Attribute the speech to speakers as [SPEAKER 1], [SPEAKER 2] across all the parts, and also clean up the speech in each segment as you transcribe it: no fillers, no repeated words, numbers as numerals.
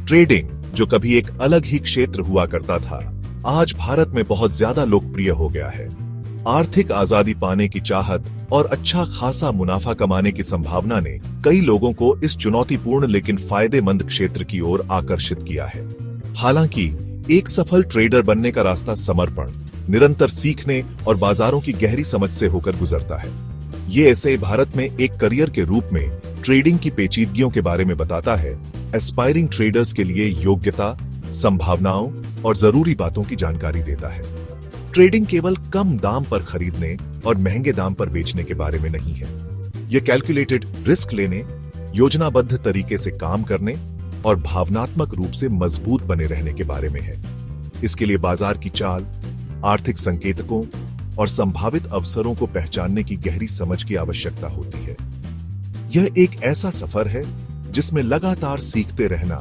[SPEAKER 1] Trading, जो कभी एक अलग ही क्षेत्र हुआ करता था, आज भारत में बहुत ज्यादा लोकप्रिय हो गया है। आर्थिक आजादी पाने की चाहत और अच्छा खासा मुनाफा कमाने की संभावना ने कई लोगों को इस चुनौतीपूर्ण लेकिन फायदेमंद क्षेत्र की ओर आकर्षित किया है। हालांकि एक सफल ट्रेडर बनने का रास्ता समर्पण, निरंतर सीखने और बाजारों की गहरी समझ से होकर गुजरता है। ये ऐसे भारत में एक करियर के रूप में ट्रेडिंग की पेचीदगियों के बारे में बताता है। एस्पायरिंग ट्रेडर्स के लिए योग्यता, संभावनाओं और जरूरी बातों की जानकारी देता है। ट्रेडिंग केवल कम दाम पर खरीदने और महंगे दाम पर बेचने के बारे में नहीं है। यह कैलकुलेटेड रिस्क लेने, योजनाबद्ध तरीके से काम करने और भावनात्मक रूप से मजबूत बने रहने के बारे में है। इसके लिए बाजार की चाल, आर्थिक संकेतकों और संभावित अवसरों को पहचानने की गहरी समझ की आवश्यकता होती है। यह एक ऐसा सफर है जिसमें लगातार सीखते रहना,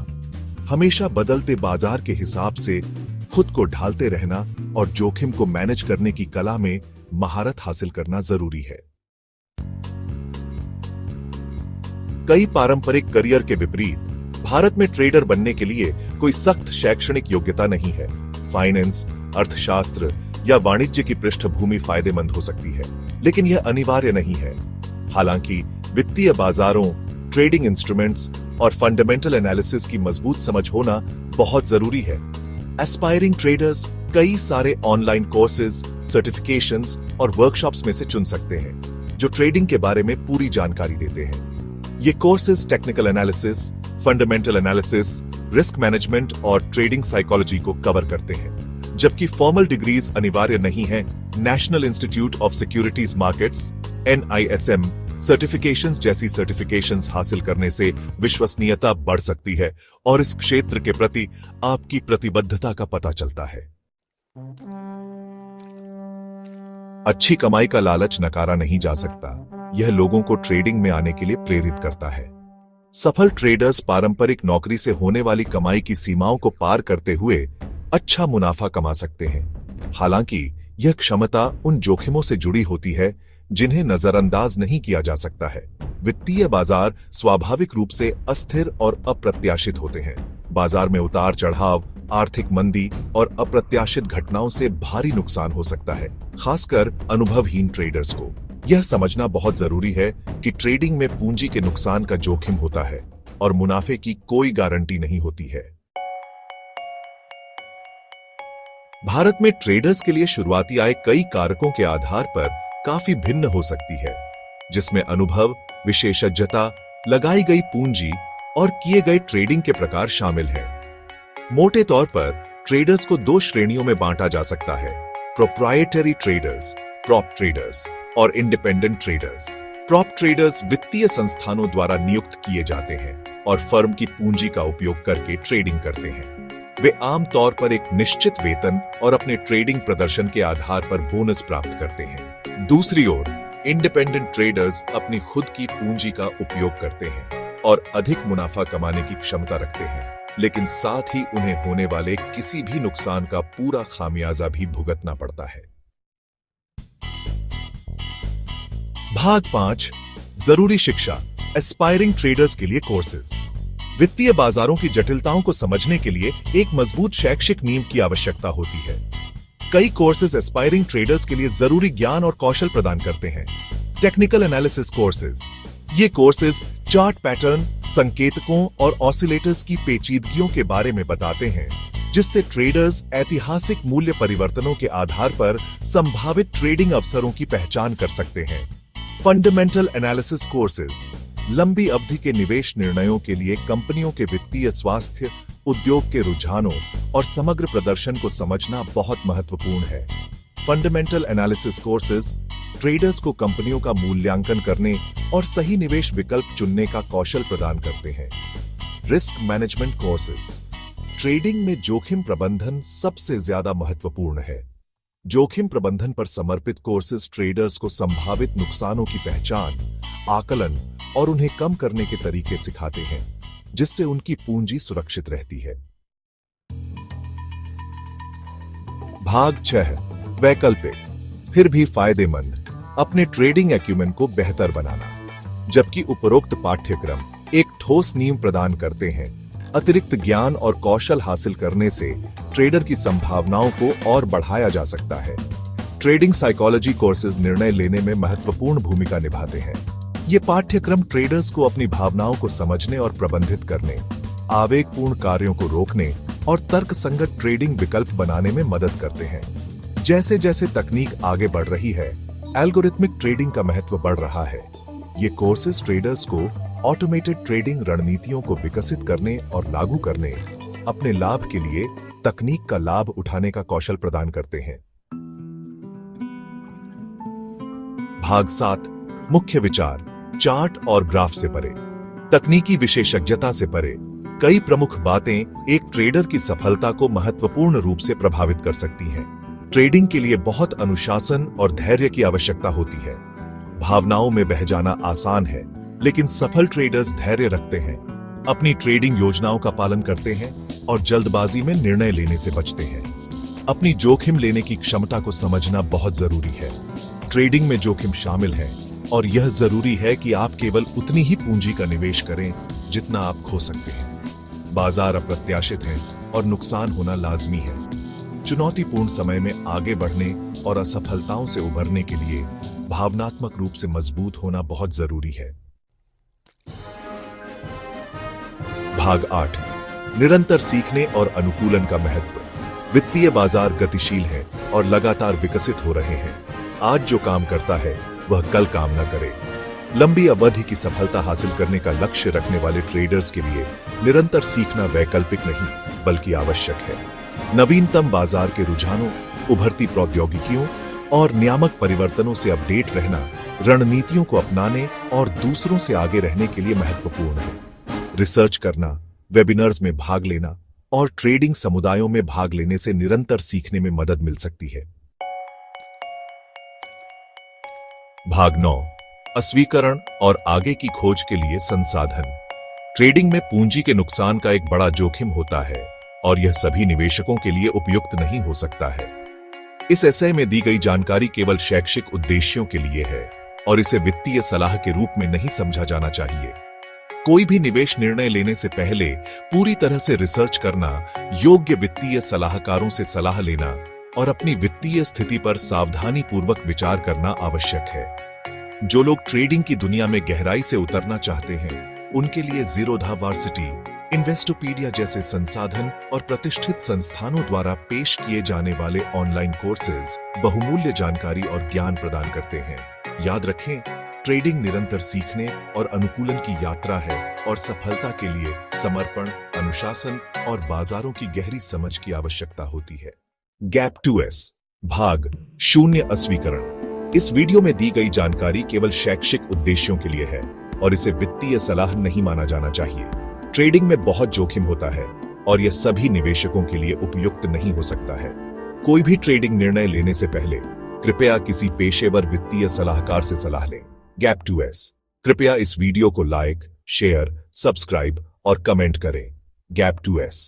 [SPEAKER 1] हमेशा बदलते बाजार के हिसाब से खुद को ढालते रहना और जोखिम को मैनेज करने की कला में महारत हासिल करना जरूरी है। कई पारंपरिक करियर के विपरीत भारत में ट्रेडर बनने के लिए कोई सख्त शैक्षणिक योग्यता नहीं है। फाइनेंस, अर्थशास्त्र या वाणिज्य की पृष्ठभूमि फायदेमंद हो सकती है, लेकिन यह अनिवार्य नहीं है। हालांकि वित्तीय बाजारों, ट्रेडिंग इंस्ट्रूमेंट्स और फंडामेंटल एनालिसिस की मजबूत समझ होना बहुत जरूरी है। एस्पायरिंग ट्रेडर्स कई सारे ऑनलाइन कोर्सेज, सर्टिफिकेशंस और वर्कशॉप्स में से चुन सकते हैं जो ट्रेडिंग के बारे में पूरी जानकारी देते हैं। ये courses technical analysis, fundamental analysis, risk management और ट्रेडिंग साइकोलॉजी को कवर करते हैं, जबकि फॉर्मल डिग्रीज अनिवार्य नहीं है। National institute of securities markets (NISM) certifications जैसी सर्टिफिकेशंस हासिल करने से विश्वसनीयता बढ़ सकती है और इस क्षेत्र के प्रति आपकी प्रतिबद्धता का पता चलता है। अच्छी कमाई का लालच नकारा नहीं जा सकता। यह लोगों को ट्रेडिंग में आने के लिए प्रेरित करता है। सफल ट्रेडर्स पारंपरिक नौकरी से होने वाली कमाई की सीमाओं को पार करते हुए अच्छा मुनाफा कमा सकते हैं। हालांकि यह क्षमता उन जोखिमों से जुड़ी होती है जिन्हें नजरअंदाज नहीं किया जा सकता है। वित्तीय बाजार स्वाभाविक रूप से अस्थिर और अप्रत्याशित होते हैं। बाजार में उतार चढ़ाव, आर्थिक मंदी और अप्रत्याशित घटनाओं से भारी नुकसान हो सकता है, खासकर अनुभवहीन ट्रेडर्स को। यह समझना बहुत जरूरी है कि ट्रेडिंग में पूंजी के नुकसान का जोखिम होता है और मुनाफे की कोई गारंटी नहीं होती है। भारत में ट्रेडर्स के लिए शुरुआती आय कई कारकों के आधार पर काफी भिन्न हो सकती है, जिसमें अनुभव, विशेषज्ञता, लगाई गई पूंजी और किए गए ट्रेडिंग के प्रकार शामिल हैं। मोटे तौर पर ट्रेडर्स को दो श्रेणियों में बांटा जा सकता है: प्रोप्राइटरी ट्रेडर्स, प्रॉप ट्रेडर्स और इंडिपेंडेंट ट्रेडर्स। प्रॉप ट्रेडर्स वित्तीय संस्थानों द्वारा नियुक्त किए जाते हैं और फर्म की पूंजी का उपयोग करके ट्रेडिंग करते हैं। वे आमतौर पर एक निश्चित वेतन और अपने ट्रेडिंग प्रदर्शन के आधार पर बोनस प्राप्त करते हैं। दूसरी ओर इंडिपेंडेंट ट्रेडर्स अपनी खुद की पूंजी का उपयोग करते हैं और अधिक मुनाफा कमाने की क्षमता रखते हैं, लेकिन साथ ही उन्हें होने वाले किसी भी नुकसान का पूरा खामियाजा भी भुगतना पड़ता है। भाग 5, जरूरी शिक्षा, एस्पायरिंग ट्रेडर्स के लिए कोर्सेज। वित्तीय बाजारों की जटिलताओं को समझने के लिए एक मजबूत शैक्षिक नींव की आवश्यकता होती है। कई कोर्सेज एस्पायरिंग ट्रेडर्स के लिए जरूरी ज्ञान और कौशल प्रदान करते हैं। Technical analysis courses. ये कोर्सेज चार्ट पैटर्न, संकेतकों और ऑसिलेटर्स की पेचीदगियों के बारे में बताते हैं, जिससे ट्रेडर्स ऐतिहासिक मूल्य परिवर्तनों के आधार पर संभावित ट्रेडिंग अवसरों की पहचान कर सकते हैं। फंडामेंटल एनालिसिस कोर्सेज लंबी अवधि के निवेश निर्णयों के लिए कंपनियों के वित्तीय स्वास्थ्य, उद्योग के रुझानों और समग्र प्रदर्शन को समझना बहुत महत्वपूर्ण है। फंडामेंटल एनालिसिस कोर्सेज ट्रेडर्स को कंपनियों का मूल्यांकन करने और सही निवेश विकल्प चुनने का कौशल प्रदान करते हैं। Risk management courses. ट्रेडिंग में जोखिम प्रबंधन सबसे ज्यादा महत्वपूर्ण है। जोखिम प्रबंधन पर समर्पित कोर्सेज ट्रेडर्स को संभावित नुकसानों की पहचान, आकलन और उन्हें कम करने के तरीके सिखाते हैं, जिससे उनकी पूंजी सुरक्षित रहती है। भाग 6, वैकल्पिक फिर भी फायदेमंद, अपने ट्रेडिंग एक्यूमेन को बेहतर बनाना। जबकि उपरोक्त पाठ्यक्रम एक ठोस नींव प्रदान करते हैं, अतिरिक्त ज्ञान और कौशल हासिल करने से ट्रेडर की संभावनाओं को और बढ़ाया जा सकता है। ट्रेडिंग साइकोलॉजी कोर्सेज निर्णय लेने में महत्वपूर्ण भूमिका निभाते हैं। ये पाठ्यक्रम ट्रेडर्स को अपनी भावनाओं को समझने और प्रबंधित करने, आवेगपूर्ण कार्यों को रोकने और तर्कसंगत ट्रेडिंग विकल्प बनाने में मदद करते हैं। जैसे जैसे तकनीक आगे बढ़ रही है, एल्गोरिथमिक ट्रेडिंग का महत्व बढ़ रहा है। ये कोर्सेज ट्रेडर्स को ऑटोमेटेड ट्रेडिंग रणनीतियों को विकसित करने और लागू करने, अपने लाभ के लिए तकनीक का लाभ उठाने का कौशल प्रदान करते हैं। भाग 7, मुख्य विचार, चार्ट और ग्राफ से परे। तकनीकी विशेषज्ञता से परे कई प्रमुख बातें एक ट्रेडर की सफलता को महत्वपूर्ण रूप से प्रभावित कर सकती हैं। ट्रेडिंग के लिए बहुत अनुशासन और धैर्य की आवश्यकता होती है। भावनाओं में बह जाना आसान है, लेकिन सफल ट्रेडर्स धैर्य रखते हैं, अपनी ट्रेडिंग योजनाओं का पालन करते हैं और जल्दबाजी में निर्णय लेने से बचते हैं। अपनी जोखिम लेने की क्षमता को समझना बहुत जरूरी है। ट्रेडिंग में जोखिम शामिल है और यह जरूरी है कि आप केवल उतनी ही पूंजी का निवेश करें जितना आप खो सकते हैं। बाजार अप्रत्याशित है और नुकसान होना लाजमी है। चुनौतीपूर्ण समय में आगे बढ़ने और असफलताओं से उभरने के लिए भावनात्मक रूप से मजबूत होना बहुत जरूरी है। भाग 8, निरंतर सीखने और अनुकूलन का महत्व। वित्तीय बाजार गतिशील है और लगातार विकसित हो रहे हैं। आज जो काम करता है वह कल काम न करे। लंबी अवधि की सफलता हासिल करने का लक्ष्य रखने वाले ट्रेडर्स के लिए निरंतर सीखना वैकल्पिक नहीं बल्कि आवश्यक है। नवीनतम बाजार के रुझानों, उभरती प्रौद्योगिकियों और नियामक परिवर्तनों से अपडेट रहना रणनीतियों को अपनाने और दूसरों से आगे रहने के लिए महत्वपूर्ण है। रिसर्च करना, वेबिनार्स में भाग लेना और ट्रेडिंग समुदायों में भाग लेने से निरंतर सीखने में मदद मिल सकती है। भाग 9, अस्वीकरण और आगे की खोज के लिए संसाधन। ट्रेडिंग में पूंजी के नुकसान का एक बड़ा जोखिम होता है और यह सभी निवेशकों के लिए उपयुक्त नहीं हो सकता है। इस एसे में दी गई जानकारी केवल शैक्षिक उद्देश्यों के लिए है और इसे वित्तीय सलाह के रूप में नहीं समझा जाना चाहिए। कोई भी निवेश निर्णय लेने से पहले पूरी तरह से रिसर्च करना, योग्य वित्तीय सलाहकारों से सलाह लेना और अपनी वित्तीय स्थिति पर सावधानी पूर्वक विचार करना आवश्यक है। जो लोग ट्रेडिंग की दुनिया में गहराई से उतरना चाहते हैं, उनके लिए ज़ीरोधा वार्सिटी, इन्वेस्टोपीडिया जैसे संसाधन और प्रतिष्ठित संस्थानों द्वारा पेश किए जाने वाले ऑनलाइन कोर्सेज बहुमूल्य जानकारी और ज्ञान प्रदान करते हैं। याद रखें, ट्रेडिंग निरंतर सीखने और अनुकूलन की यात्रा है और सफलता के लिए समर्पण, अनुशासन और बाजारों की गहरी समझ की आवश्यकता होती है। गैप 2S, भाग 0, अस्वीकरण। इस वीडियो में दी गई जानकारी केवल शैक्षिक उद्देश्यों के लिए है और इसे वित्तीय सलाह नहीं माना जाना चाहिए। ट्रेडिंग में बहुत जोखिम होता है और यह सभी निवेशकों के लिए उपयुक्त नहीं हो सकता है। कोई भी ट्रेडिंग निर्णय लेने से पहले कृपया किसी पेशेवर वित्तीय सलाहकार से सलाह लें। गैप 2S, कृपया इस वीडियो को लाइक, शेयर, सब्सक्राइब और कमेंट करें। Gap 2S।